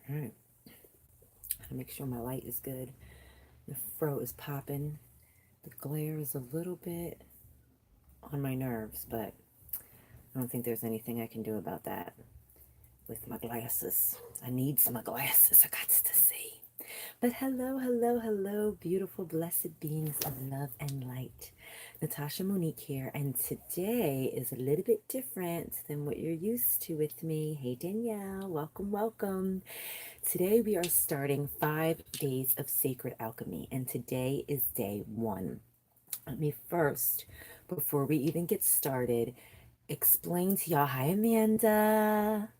All right. Gotta make sure my light is good. The fro is popping. The glare is a little bit on my nerves, but I don't think there's anything I can do about that with my glasses. I need my glasses. I got to see. But hello, hello, hello, beautiful, blessed beings of love and light. Natasha Monique here, and today is a little bit different than what you're used to with me. Hey, Danielle, welcome, welcome. Today we are starting 5 days of sacred alchemy, and today is day one. Let me first, before we even get started, explain to y'all. Hi, Amanda.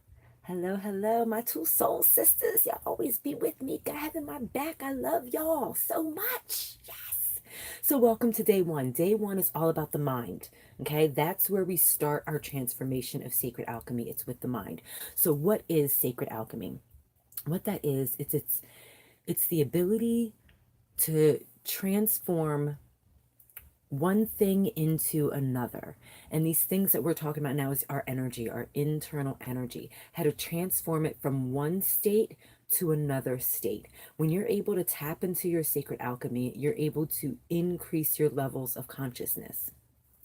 Hello, hello, my two soul sisters. Y'all always be with me, God having my back. I love y'all so much. Yes. So, welcome to day one. Day one is all about the mind. Okay, that's where we start our transformation of sacred alchemy. It's with the mind. So, what is sacred alchemy? What that is, it's the ability to transform one thing into another. And these things that we're talking about now is our energy, our internal energy, how to transform it from one state to another state. When you're able to tap into your sacred alchemy, you're able to increase your levels of consciousness.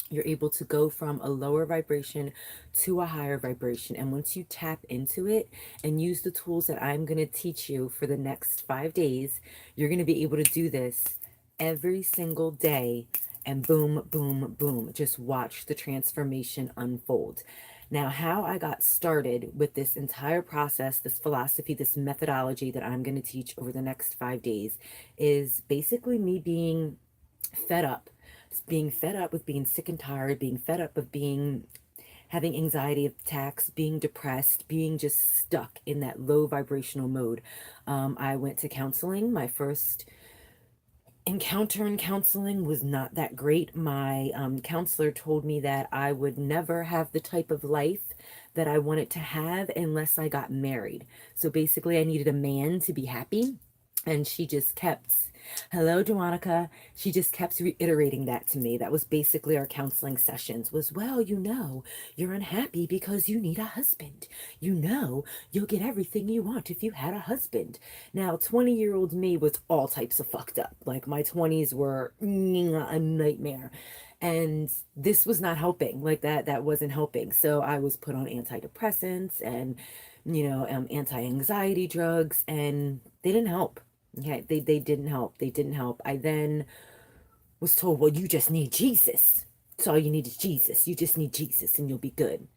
You're able to go from a lower vibration to a higher vibration. And once you tap into it and use the tools that I'm going to teach you for the next 5 days, you're going to be able to do this every single day. And boom, boom, boom. Just watch the transformation unfold. Now, how I got started with this entire process, this philosophy, this methodology that I'm going to teach over the next 5 days is basically me fed up being fed up with being sick and tired, being fed up of having anxiety attacks, being depressed, being just stuck in that low vibrational mode. I went to counseling. My first encounter in counseling was not that great. My counselor told me that I would never have the type of life that I wanted to have unless I got married. So basically, I needed a man to be happy. And she just kept, hello, Joannica. She just kept reiterating that to me. That was basically our counseling sessions was, well, you're unhappy because you need a husband. You'll get everything you want if you had a husband. Now, 20-year-old me was all types of fucked up. Like my 20s were a nightmare. And this was not helping. Like that wasn't helping. So I was put on antidepressants and, anti-anxiety drugs, and they didn't help. Okay, they didn't help. They didn't help. I then was told, well, you just need Jesus. That's all you need is Jesus. You just need Jesus and you'll be good.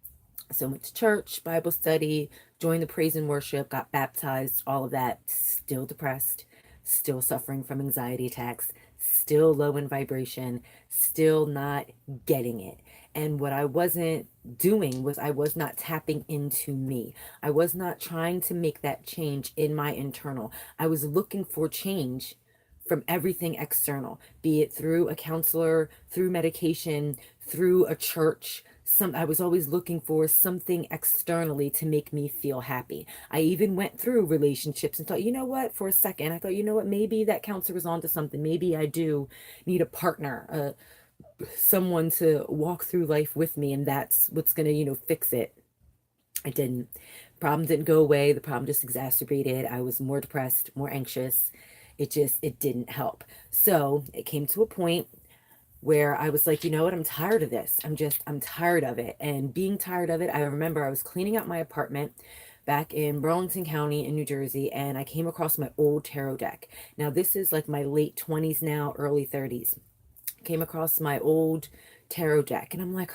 So went to church, Bible study, joined the praise and worship, got baptized, all of that. Still depressed, still suffering from anxiety attacks, still low in vibration, still not getting it. And what I wasn't doing was I was not tapping into me. I was not trying to make that change in my internal. I was looking for change from everything external, be it through a counselor, through medication, through a church. I was always looking for something externally to make me feel happy. I even went through relationships and thought, you know what, for a second, I thought, you know what, maybe that counselor was onto something. Maybe I do need a partner, someone to walk through life with me, and that's what's gonna, fix it. I didn't. Problem didn't go away. The problem just exacerbated. I was more depressed, more anxious. It didn't help. So it came to a point where I was like, you know what? I'm tired of this. I'm tired of it. And being tired of it, I remember I was cleaning out my apartment back in Burlington County in New Jersey, and I came across my old tarot deck. Now, this is like my late 20s now, early 30s. Came across my old tarot deck, and I'm like,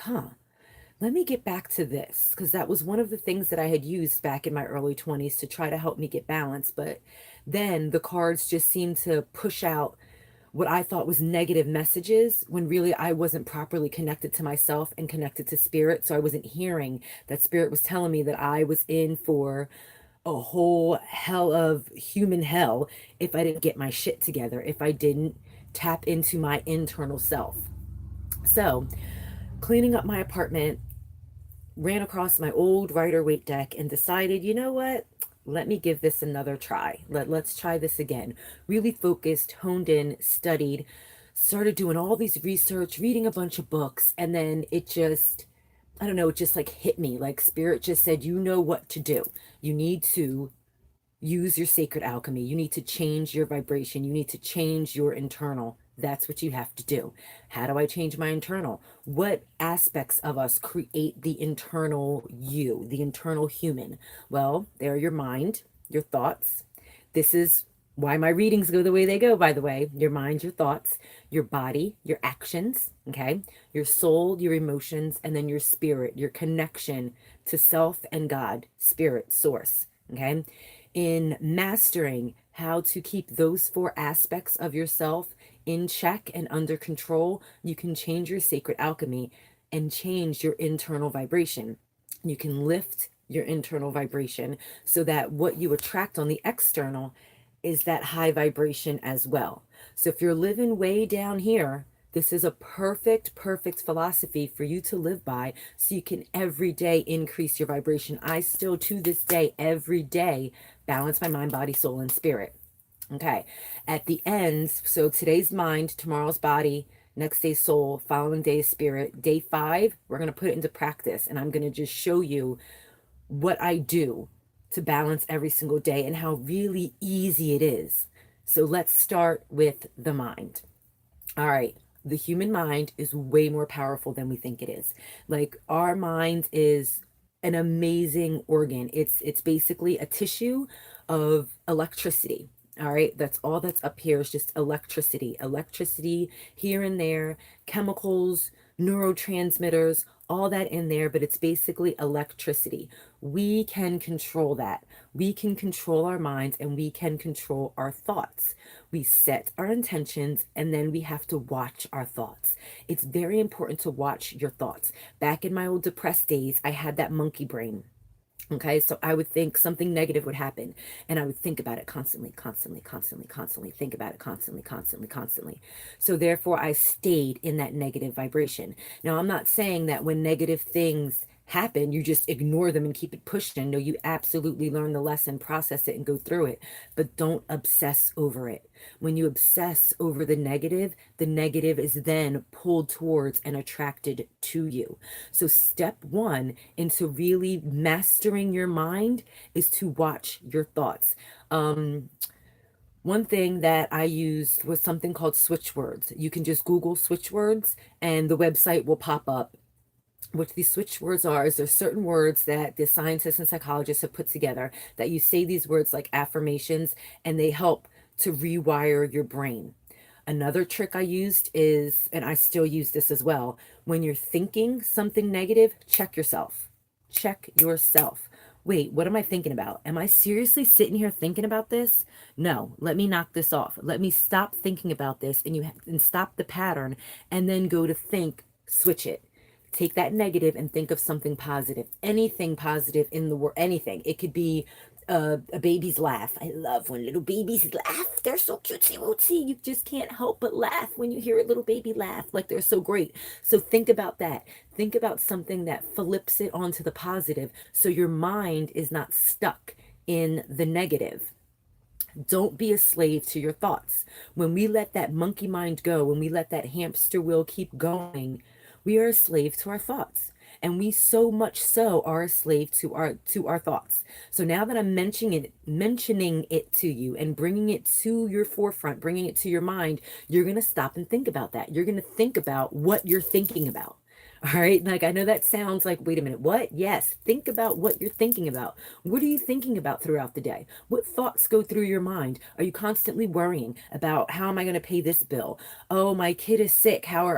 let me get back to this, because that was one of the things that I had used back in my early 20s to try to help me get balance. But then the cards just seemed to push out what I thought was negative messages when really I wasn't properly connected to myself and connected to spirit. So I wasn't hearing that spirit was telling me that I was in for a whole hell of human hell if I didn't get my shit together, if I didn't tap into my internal self. So cleaning up my apartment, ran across my old Rider-Waite deck and decided, you know what? Let me give this another try. Let's try this again. Really focused, honed in, studied, started doing all these research, reading a bunch of books, and then it just, it just like hit me. Like spirit just said, you know what to do. You need to use your sacred alchemy. You need to change your vibration. You need to change your internal. That's what you have to do. How do I change my internal? What aspects of us create the internal you, the internal human? Well, they're your mind, your thoughts. This is why my readings go the way they go, by the way. Your mind, your thoughts, your body, your actions, okay? Your soul, your emotions, and then your spirit, your connection to self and God, spirit, source, okay? In mastering how to keep those four aspects of yourself in check and under control, you can change your sacred alchemy and change your internal vibration. You can lift your internal vibration so that what you attract on the external is that high vibration as well. So if you're living way down here, this is a perfect philosophy for you to live by so you can every day increase your vibration. I still, to this day, every day, balance my mind, body, soul, and spirit. Okay. At the end, so today's mind, tomorrow's body, next day's soul, following day's spirit. Day 5, we're going to put it into practice. And I'm going to just show you what I do to balance every single day and how really easy it is. So let's start with the mind. All right. The human mind is way more powerful than we think it is. Like, our mind is an amazing organ. It's basically a tissue of electricity. All right, that's all that's up here is just electricity. Electricity here and there, chemicals, neurotransmitters, all that in there, but it's basically electricity. We can control that. We can control our minds and we can control our thoughts. We set our intentions and then we have to watch our thoughts. It's very important to watch your thoughts. Back in my old depressed days, I had that monkey brain. Okay, so I would think something negative would happen and I would think about it constantly, think about it constantly. So therefore I stayed in that negative vibration. Now, I'm not saying that when negative things happen, you just ignore them and keep it pushing. No, you absolutely learn the lesson, process it, and go through it, but don't obsess over it. When you obsess over the negative is then pulled towards and attracted to you. So step 1 into really mastering your mind is to watch your thoughts. One thing that I used was something called switch words. You can just Google switch words and the website will pop up. What these switch words are is there's certain words that the scientists and psychologists have put together that you say these words like affirmations and they help to rewire your brain. Another trick I used is, and I still use this as well, when you're thinking something negative, check yourself. Check yourself. Wait, what am I thinking about? Am I seriously sitting here thinking about this? No, let me knock this off. Let me stop thinking about this and stop the pattern and then go to think, switch it. Take that negative and think of something positive. Anything positive in the world, anything. It could be a baby's laugh. I love when little babies laugh. They're so cutesy wootsy. You just can't help but laugh when you hear a little baby laugh. Like, they're so great. So think about that. Think about something that flips it onto the positive so your mind is not stuck in the negative. Don't be a slave to your thoughts. When we let that monkey mind go, when we let that hamster wheel keep going, we are a slave to our thoughts. And we so much so are a slave to our thoughts. So now that I'm mentioning it to you and bringing it to your forefront, bringing it to your mind, you're going to stop and think about that. You're going to think about what you're thinking about. All right. Like, I know that sounds like, wait a minute, what? Yes. Think about what you're thinking about. What are you thinking about throughout the day? What thoughts go through your mind? Are you constantly worrying about how am I going to pay this bill? Oh, my kid is sick. How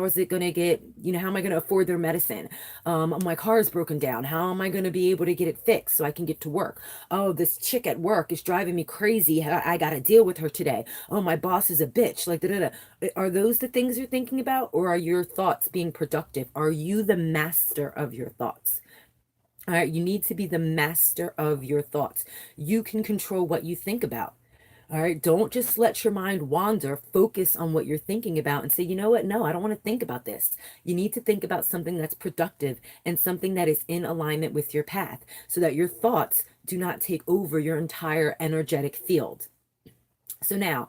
is it going to get, how am I going to afford their medicine? My car is broken down. How am I going to be able to get it fixed so I can get to work? Oh, this chick at work is driving me crazy. I got to deal with her today. Oh, my boss is a bitch. Like, da, da, da. Are those the things you're thinking about, or are your thoughts being productive? Are you the master of your thoughts? All right, you need to be the master of your thoughts. You can control what you think about. All right, don't just let your mind wander. Focus on what you're thinking about and say, you know what? No, I don't want to think about this. You need to think about something that's productive and something that is in alignment with your path so that your thoughts do not take over your entire energetic field. So now,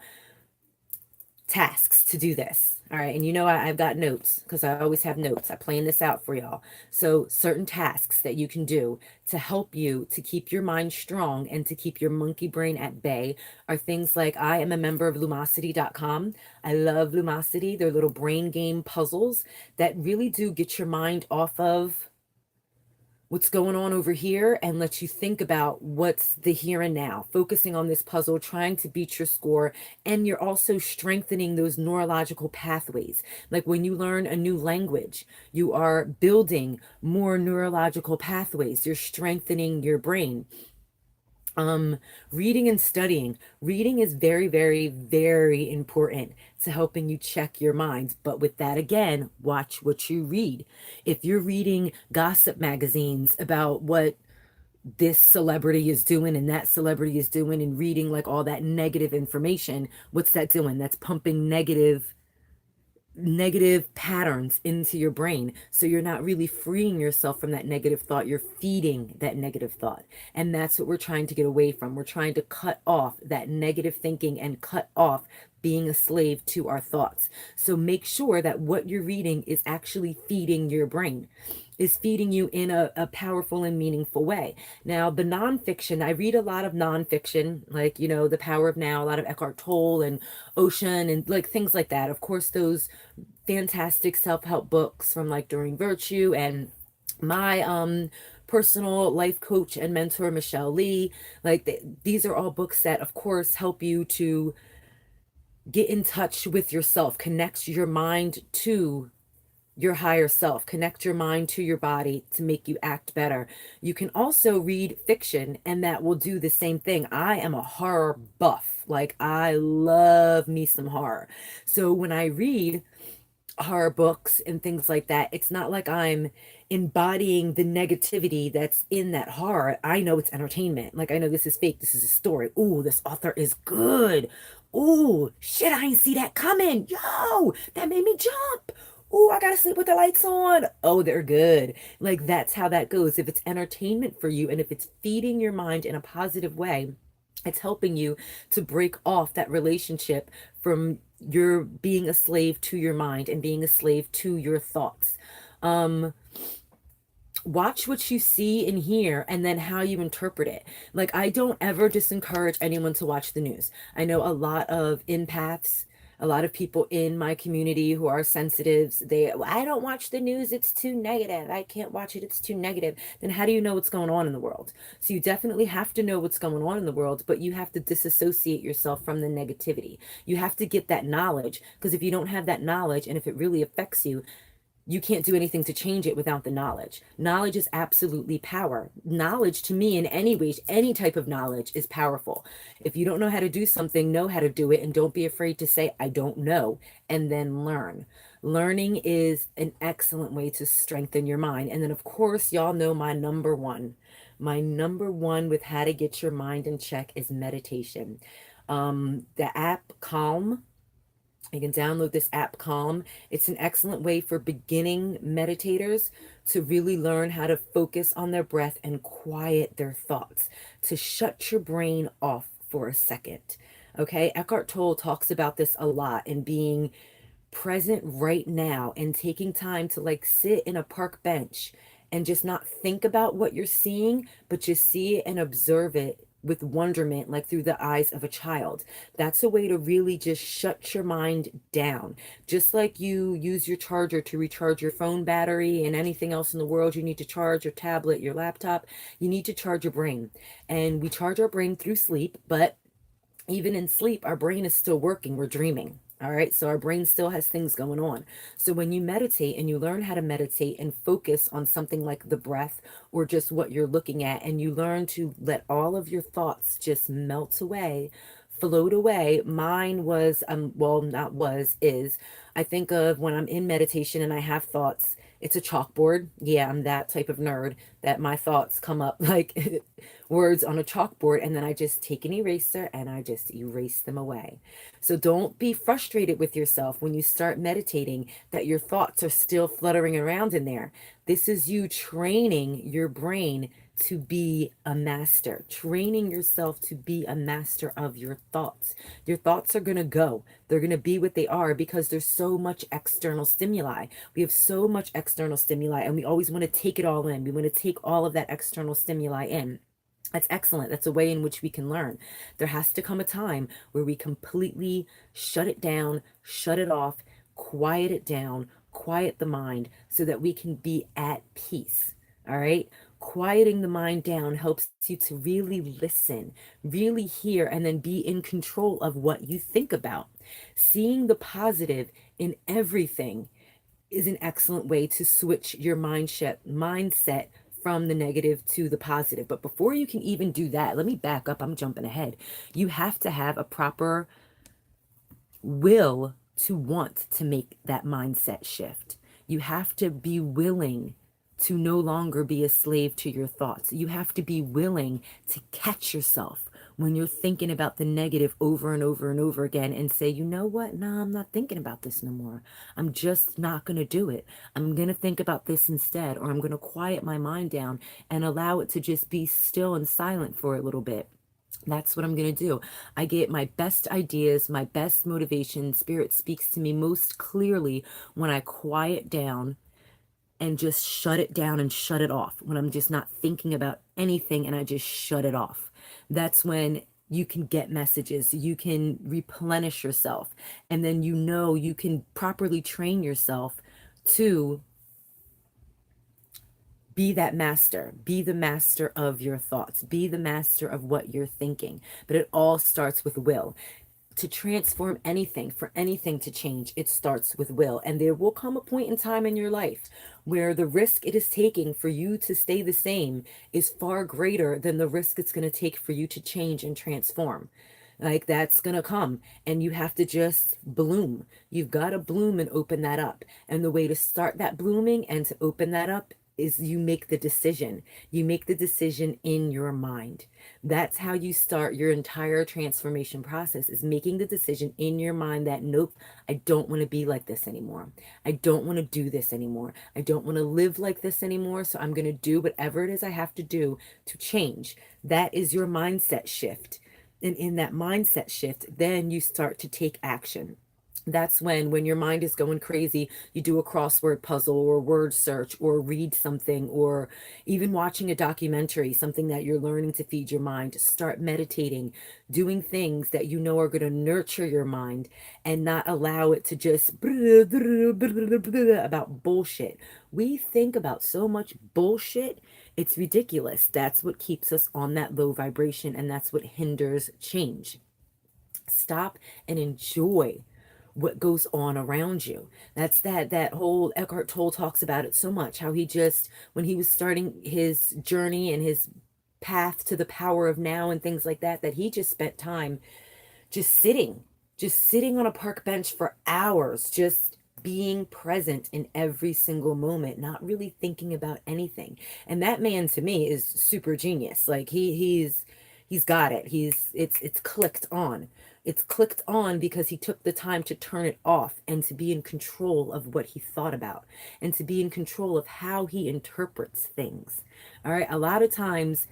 tasks to do this. All right. And you know, I've got notes because I always have notes. I plan this out for y'all. So, certain tasks that you can do to help you to keep your mind strong and to keep your monkey brain at bay are things like I am a member of lumosity.com. I love Lumosity. They're little brain game puzzles that really do get your mind off of what's going on over here and let you think about what's the here and now, focusing on this puzzle, trying to beat your score. And you're also strengthening those neurological pathways. Like when you learn a new language, you are building more neurological pathways, you're strengthening your brain. um Reading and studying, reading is very, very, very important to helping you check your minds. But with that, again, watch what you read. If you're reading gossip magazines about what this celebrity is doing and that celebrity is doing and reading like all that negative information, what's that doing? That's pumping negative patterns into your brain. So you're not really freeing yourself from that negative thought. You're feeding that negative thought. And that's what we're trying to get away from. We're trying to cut off that negative thinking and cut off being a slave to our thoughts. So make sure that what you're reading is actually feeding your brain, is feeding you in a powerful and meaningful way. Now, the nonfiction, I read a lot of nonfiction, like, you know, The Power of Now, a lot of Eckhart Tolle and Ocean and like things like that. Of course, those fantastic self-help books from like During Virtue and my personal life coach and mentor, Michelle Lee. Like these are all books that, of course, help you to get in touch with yourself, connect your mind to your higher self, connect your mind to your body to make you act better. You can also read fiction, and that will do the same thing. I am a horror buff. Like, I love me some horror. So when I read horror books and things like that, it's not like I'm embodying the negativity that's in that horror. I know it's entertainment. Like, I know this is fake. This is a story. Ooh, this author is good. Ooh, shit, I ain't see that coming. Yo, that made me jump. Ooh, I gotta sleep with the lights on. Oh, they're good. Like, that's how that goes. If it's entertainment for you and if it's feeding your mind in a positive way, it's helping you to break off that relationship from your being a slave to your mind and being a slave to your thoughts. Um, Watch what you see and hear and then how you interpret it. Like, I don't ever disencourage anyone to watch the news. I know a lot of empaths, a lot of people in my community who are sensitives. I don't watch the news, it's too negative. I can't watch it, it's too negative. Then how do you know what's going on in the world? So you definitely have to know what's going on in the world, but you have to disassociate yourself from the negativity. You have to get that knowledge, because if you don't have that knowledge and if it really affects you, you can't do anything to change it without the knowledge. Knowledge is absolutely power. Knowledge, to me, in any way, any type of knowledge is powerful. If you don't know how to do something, know how to do it, and don't be afraid to say, I don't know, and then learn. Learning is an excellent way to strengthen your mind. And then, of course, y'all know my number one. My number one with how to get your mind in check is meditation. The app Calm, you can download this app, Calm. It's an excellent way for beginning meditators to really learn how to focus on their breath and quiet their thoughts, to shut your brain off for a second. Okay, Eckhart Tolle talks about this a lot, and being present right now and taking time to like sit in a park bench and just not think about what you're seeing, but just see it and observe it with wonderment, like through the eyes of a child. That's a way to really just shut your mind down. Just like you use your charger to recharge your phone battery and anything else in the world you need to charge, your tablet, your laptop, you need to charge your brain. And we charge our brain through sleep, but even in sleep, our brain is still working. We're dreaming. All right. So our brain still has things going on. So when you meditate and you learn how to meditate and focus on something like the breath or just what you're looking at, and you learn to let all of your thoughts just melt away, float away. Mine was, well, not was, is, I think of when I'm in meditation and I have thoughts, it's a chalkboard. Yeah, I'm that type of nerd that my thoughts come up like words on a chalkboard, and then I just take an eraser and I just erase them away. So don't be frustrated with yourself when you start meditating that your thoughts are still fluttering around in there. This is you training your brain to be a master, training yourself to be a master of your thoughts. Your thoughts are going to go. They're going to be what they are because there's so much external stimuli. We have so much external stimuli, and we always want to take it all in. We want to take all of that external stimuli in. That's excellent. That's a way in which we can learn. There has to come a time where we completely shut it down, shut it off, quiet it down, quiet the mind so that we can be at peace. All right. Quieting the mind down helps you to really listen, really hear, and then be in control of what you think about. Seeing the positive in everything is an excellent way to switch your mindset from the negative to the positive. But before you can even do that, let me back up. I'm jumping ahead. You have to have a proper will to want to make that mindset shift. You have to be willing to no longer be a slave to your thoughts. You have to be willing to catch yourself when you're thinking about the negative over and over and over again and say, you know what? No, I'm not thinking about this no more. I'm just not going to do it. I'm going to think about this instead, or I'm going to quiet my mind down and allow it to just be still and silent for a little bit. That's what I'm going to do. I get my best ideas, my best motivation. Spirit speaks to me most clearly when I quiet down and just shut it down and shut it off. When I'm just not thinking about anything and I just shut it off. That's when you can get messages, you can replenish yourself, and then you can properly train yourself to be that master, be the master of your thoughts, be the master of what you're thinking. But it all starts with will. To transform anything, for anything to change, it starts with will. And there will come a point in time in your life where the risk it is taking for you to stay the same is far greater than the risk it's going to take for you to change and transform. Like that's going to come, and you have to just bloom. You've got to bloom and open that up. And the way to start that blooming and to open that up is you make the decision. You make the decision in your mind. That's how you start your entire transformation process, is making the decision in your mind that, nope, I don't want to be like this anymore. I don't want to do this anymore. I don't want to live like this anymore. So I'm going to do whatever it is I have to do to change. That is your mindset shift. And in that mindset shift, then you start to take action. That's when your mind is going crazy, you do a crossword puzzle or word search or read something, or even watching a documentary, something that you're learning to feed your mind. Start meditating, doing things that you know are going to nurture your mind and not allow it to just about bullshit. We think about so much bullshit. It's ridiculous. That's what keeps us on that low vibration, and that's what hinders change. Stop and enjoy what goes on around you. That's that whole Eckhart Tolle talks about it so much, how he just, when he was starting his journey and his path to the power of now and things like that, that he just spent time just sitting on a park bench for hours, just being present in every single moment, not really thinking about anything. And that man to me is super genius. Like he's got it. It's clicked on. It's clicked on because he took the time to turn it off and to be in control of what he thought about and to be in control of how he interprets things. All right. A lot of times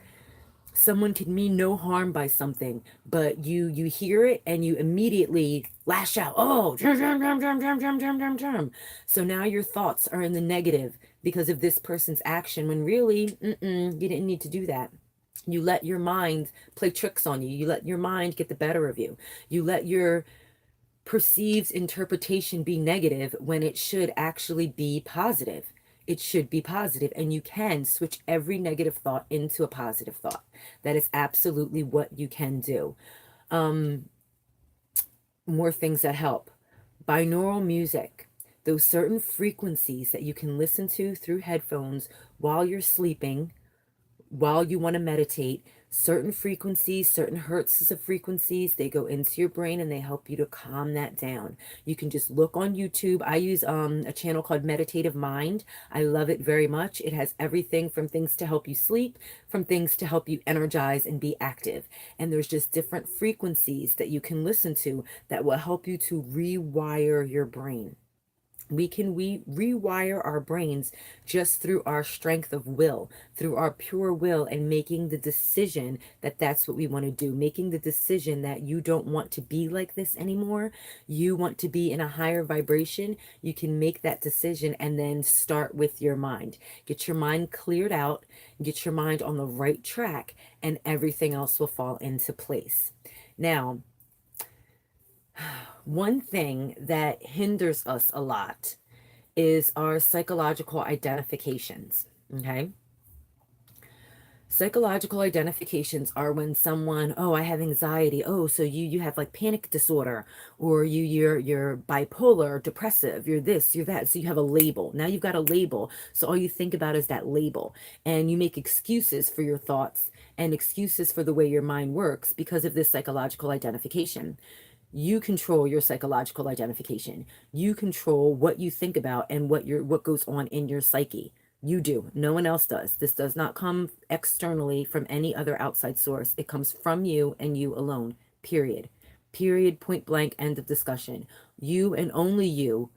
someone can mean no harm by something, but you hear it and you immediately lash out. Oh, so now your thoughts are in the negative because of this person's action, when really, you didn't need to do that. You let your mind play tricks on you. You let your mind get the better of you. You let your perceived interpretation be negative when it should actually be positive. It should be positive, and you can switch every negative thought into a positive thought. That is absolutely what you can do. More things that help. Binaural music. Those certain frequencies that you can listen to through headphones while you're sleeping, while you want to meditate. Certain frequencies, certain hertz of frequencies, they go into your brain and they help you to calm that down. You can just look on YouTube. I use a channel called Meditative Mind. I love it very much. It has everything from things to help you sleep, from things to help you energize and be active. And there's just different frequencies that you can listen to that will help you to rewire your brain. We rewire our brains just through our strength of will, through our pure will, and making the decision that that's what we want to do, making the decision that you don't want to be like this anymore. You want to be in a higher vibration. You can make that decision and then start with your mind. Get your mind cleared out, get your mind on the right track, and everything else will fall into place. Now, one thing that hinders us a lot is our psychological identifications. Okay. Psychological identifications are when someone, oh, I have anxiety. Oh, so you have like panic disorder, or you're bipolar, depressive, you're this, you're that. So you have a label. Now you've got a label. So all you think about is that label. And you make excuses for your thoughts and excuses for the way your mind works because of this psychological identification. You control your psychological identification. You control what you think about and what goes on in your psyche. You do. No one else does. This does not come externally from any other outside source. It comes from you and you alone. Period. Period. Point blank. End of discussion. You and only you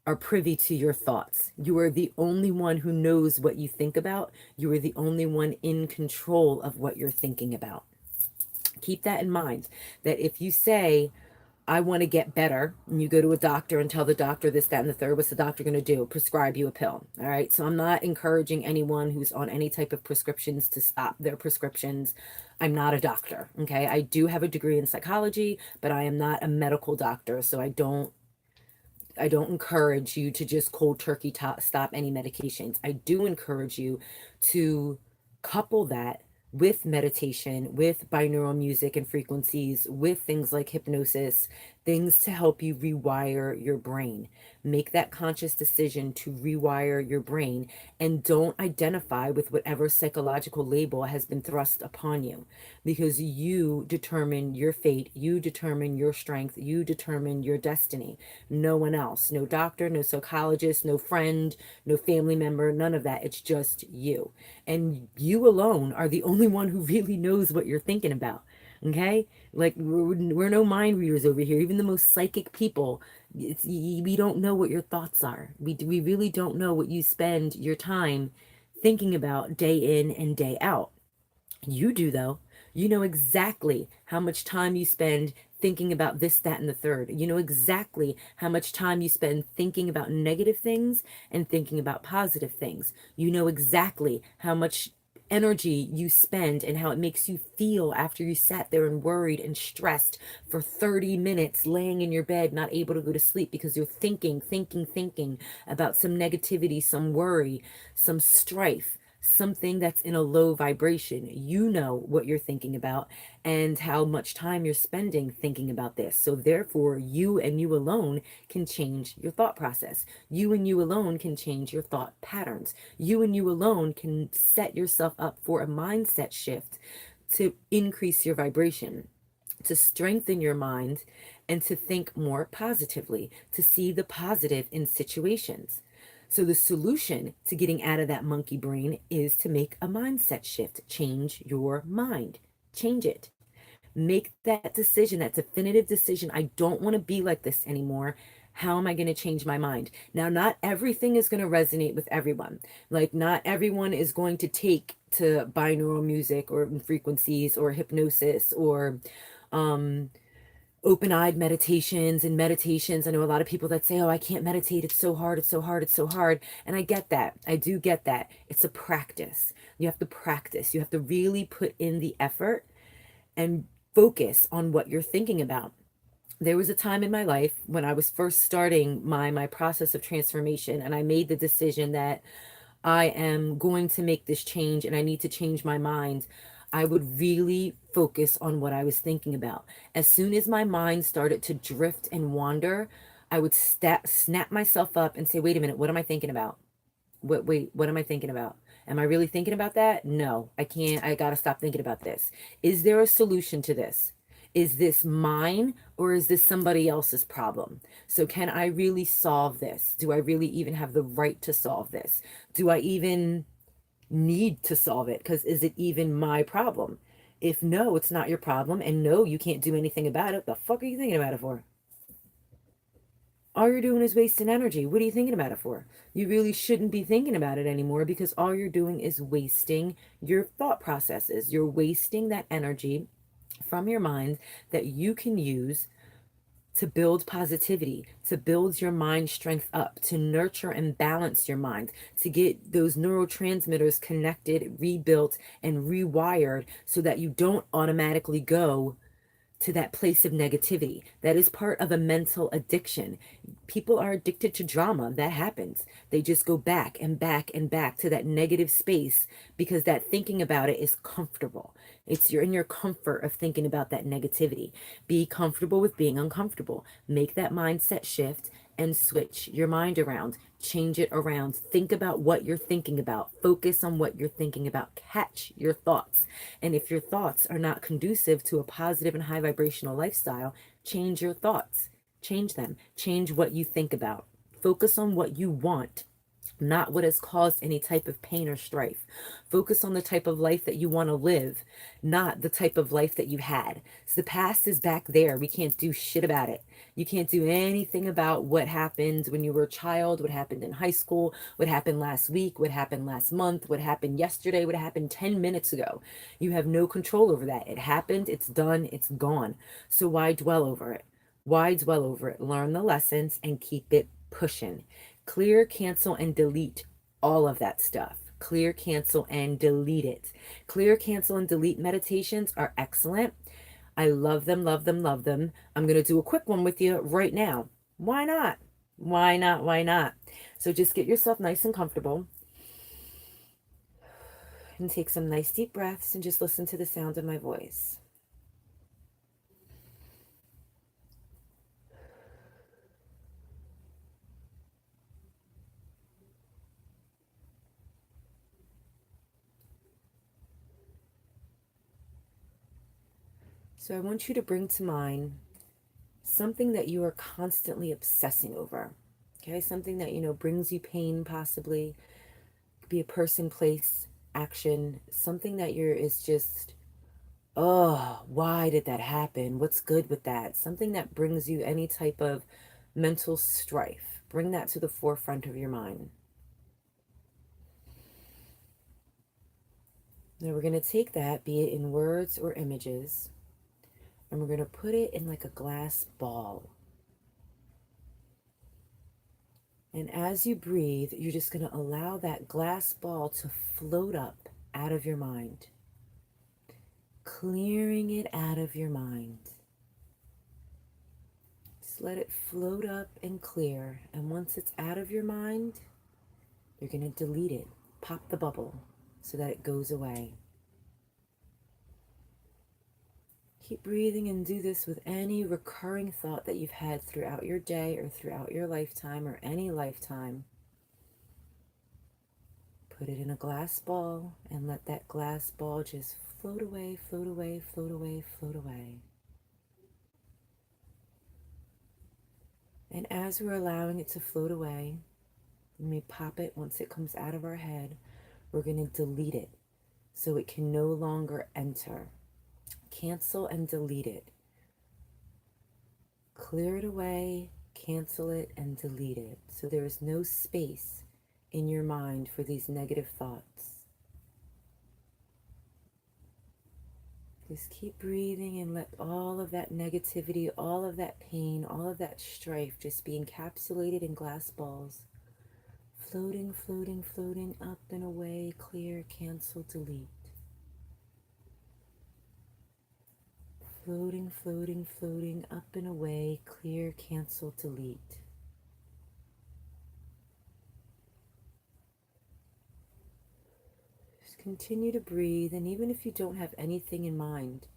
are privy to your thoughts. You are the only one who knows what you think about. You are the only one in control of what you're thinking about. Keep that in mind, that if you say, I want to get better, and you go to a doctor and tell the doctor this, that, and the third, what's the doctor going to do? Prescribe you a pill. All right. So I'm not encouraging anyone who's on any type of prescriptions to stop their prescriptions. I'm not a doctor. Okay. I do have a degree in psychology, but I am not a medical doctor. So I don't encourage you to just cold turkey stop any medications. I do encourage you to couple that with meditation, with binaural music and frequencies, with things like hypnosis, things to help you rewire your brain. Make that conscious decision to rewire your brain, and don't identify with whatever psychological label has been thrust upon you, because you determine your fate, you determine your strength, you determine your destiny. No one else, no doctor, no psychologist, no friend, no family member, none of that. It's just you. And you alone are the only one who really knows what you're thinking about. Okay? Like, we're no mind readers over here. Even the most psychic people, we don't know what your thoughts are. We really don't know what you spend your time thinking about day in and day out. You do, though. You know exactly how much time you spend thinking about this, that, and the third. You know exactly how much time you spend thinking about negative things and thinking about positive things. You know exactly how much energy you spend and how it makes you feel after you sat there and worried and stressed for 30 minutes laying in your bed, not able to go to sleep because you're thinking about some negativity, some worry, some strife, something that's in a low vibration. You know what you're thinking about and how much time you're spending thinking about this. So therefore, you and you alone can change your thought process. You and you alone can change your thought patterns. You and you alone can set yourself up for a mindset shift to increase your vibration, to strengthen your mind, and to think more positively, to see the positive in situations. So the solution to getting out of that monkey brain is to make a mindset shift. Change your mind. Change it. Make that decision, that definitive decision. I don't want to be like this anymore. How am I going to change my mind? Now, not everything is going to resonate with everyone. Like, not everyone is going to take to binaural music or frequencies or hypnosis or open-eyed meditations and meditations. I know a lot of people that say, oh, I can't meditate. It's so hard. It's so hard. It's so hard. And I get that. I do get that. It's a practice. You have to practice. You have to really put in the effort and focus on what you're thinking about. There was a time in my life when I was first starting my process of transformation, and I made the decision that I am going to make this change and I need to change my mind. I would really focus on what I was thinking about. As soon as my mind started to drift and wander, I would snap myself up and say, wait a minute, what am I thinking about? Wait, what am I thinking about? Am I really thinking about that? No, I can't. I got to stop thinking about this. Is there a solution to this? Is this mine or is this somebody else's problem? So can I really solve this? Do I really even have the right to solve this? Do I even need to solve it? Because is it even my problem? If no, it's not your problem, and no, you can't do anything about it, the fuck are you thinking about it for? all you're doing is wasting energy. What are you thinking about it for? You really shouldn't be thinking about it anymore, because all you're doing is wasting your thought processes. You're wasting that energy from your mind that you can use to build positivity, to build your mind strength up, to nurture and balance your mind, to get those neurotransmitters connected, rebuilt, and rewired so that you don't automatically go to that place of negativity. That is part of a mental addiction. People are addicted to drama. That happens. They just go back and back and back to that negative space because that thinking about it is comfortable. You're in your comfort of thinking about that negativity. Be comfortable with being uncomfortable. Make that mindset shift and switch your mind around. Change it around. Think about what you're thinking about. Focus on what you're thinking about. Catch your thoughts. And if your thoughts are not conducive to a positive and high vibrational lifestyle, change your thoughts. Change them. Change what you think about. Focus on what you want, not what has caused any type of pain or strife. Focus on the type of life that you want to live, not the type of life that you had. So the past is back there. We can't do shit about it. You can't do anything about what happened when you were a child, what happened in high school, what happened last week, what happened last month, what happened yesterday, what happened 10 minutes ago. You have no control over that. It happened, it's done, it's gone. So why dwell over it? Why dwell over it? Learn the lessons and keep it pushing. Clear, cancel, and delete all of that stuff. Clear, cancel, and delete it. Clear, cancel, and delete meditations are excellent. I love them, love them, love them. I'm going to do a quick one with you right now. Why not? Why not? Why not? So just get yourself nice and comfortable and take some nice deep breaths and just listen to the sound of my voice. So I want you to bring to mind something that you are constantly obsessing over. Okay, something that brings you pain, possibly. Could be a person, place, action, something that is just, oh, why did that happen? What's good with that? Something that brings you any type of mental strife. Bring that to the forefront of your mind. Now we're going to take that, be it in words or images, and we're going to put it in like a glass ball. And as you breathe, you're just going to allow that glass ball to float up out of your mind, clearing it out of your mind. Just let it float up and clear. And once it's out of your mind, you're going to delete it, pop the bubble so that it goes away. Keep breathing and do this with any recurring thought that you've had throughout your day or throughout your lifetime or any lifetime. Put it in a glass ball and let that glass ball just float away, float away, float away, float away. And as we're allowing it to float away, when we pop it, once it comes out of our head, we're going to delete it so it can no longer enter. Cancel and delete it. Clear it away, cancel it, and delete it. So there is no space in your mind for these negative thoughts. Just keep breathing and let all of that negativity, all of that pain, all of that strife just be encapsulated in glass balls. Floating, floating, floating up and away, clear, cancel, delete. Floating, floating, floating up and away, clear, cancel, delete. Just continue to breathe, and even if you don't have anything in mind,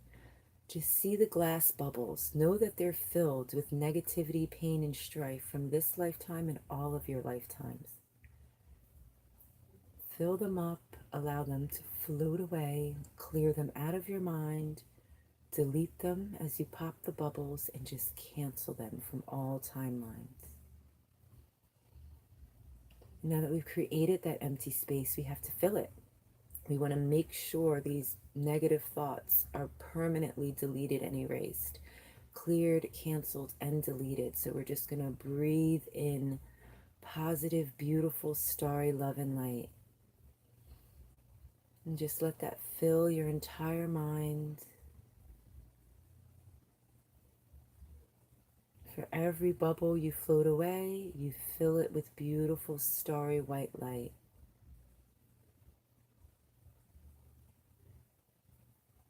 just see the glass bubbles. Know that they're filled with negativity, pain, and strife from this lifetime and all of your lifetimes. Fill them up, allow them to float away, clear them out of your mind, delete them as you pop the bubbles, and just cancel them from all timelines. Now that we've created that empty space, we have to fill it. We want to make sure these negative thoughts are permanently deleted and erased. cleared, canceled, and deleted. So we're just going to breathe in positive, beautiful, starry love and light. And just let that fill your entire mind. For every bubble you float away, you fill it with beautiful, starry white light.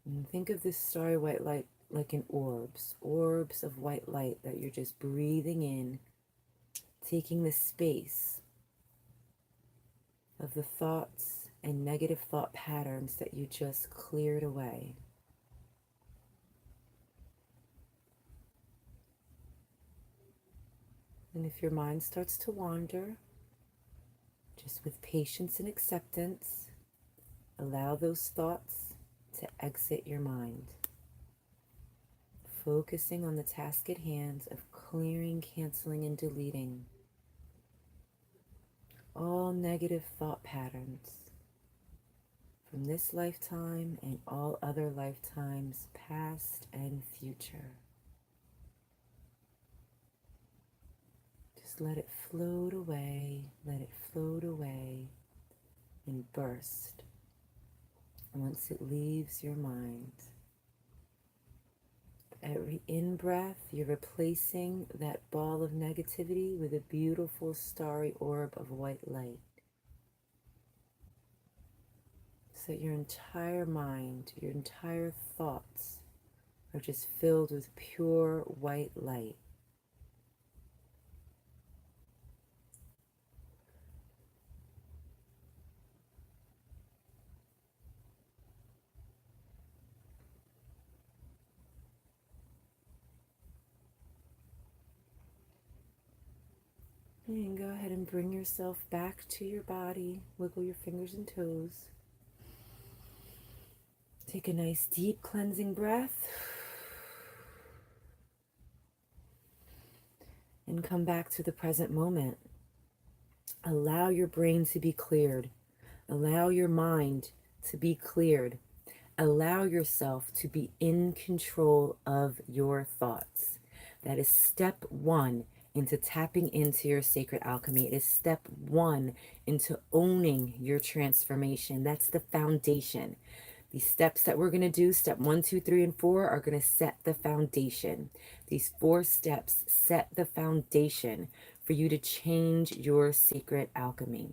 And think of this starry white light like in orbs of white light that you're just breathing in, taking the space of the thoughts and negative thought patterns that you just cleared away. And if your mind starts to wander, just with patience and acceptance, allow those thoughts to exit your mind. Focusing on the task at hand of clearing, canceling, and deleting all negative thought patterns from this lifetime and all other lifetimes, past and future. Just let it float away, and burst once it leaves your mind. Every in-breath, you're replacing that ball of negativity with a beautiful starry orb of white light. So your entire mind, your entire thoughts are just filled with pure white light. And go ahead and bring yourself back to your body. Wiggle your fingers and toes. Take a nice deep cleansing breath. And come back to the present moment. Allow your brain to be cleared. Allow your mind to be cleared. Allow yourself to be in control of your thoughts. That is step one into tapping into your sacred alchemy. It is step one into owning your transformation. That's the foundation. These steps that we're going to do, step 1, 2, 3, and 4, are going to set the foundation. These 4 steps set the foundation for you to change your sacred alchemy.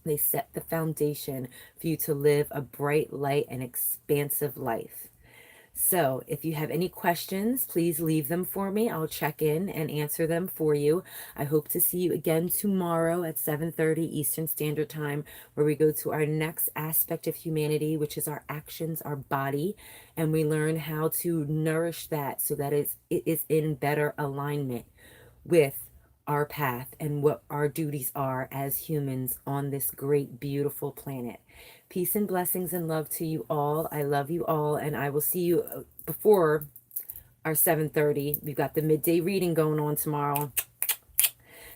They set the foundation for you to live a bright, light, and expansive life. So if you have any questions, please leave them for me. I'll check in and answer them for you. I hope to see you again tomorrow at 7:30 Eastern Standard Time, where we go to our next aspect of humanity, which is our actions, our body, and we learn how to nourish that so that it is in better alignment with our path and what our duties are as humans on this great, beautiful planet. Peace and blessings and love to you all. I love you all, and I will see you before our 7:30. We've got the midday reading going on tomorrow.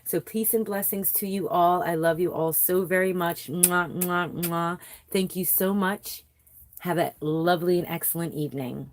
So peace and blessings to you all. I love you all so very much. Mwah, mwah, mwah. Thank you so much. Have a lovely and excellent evening.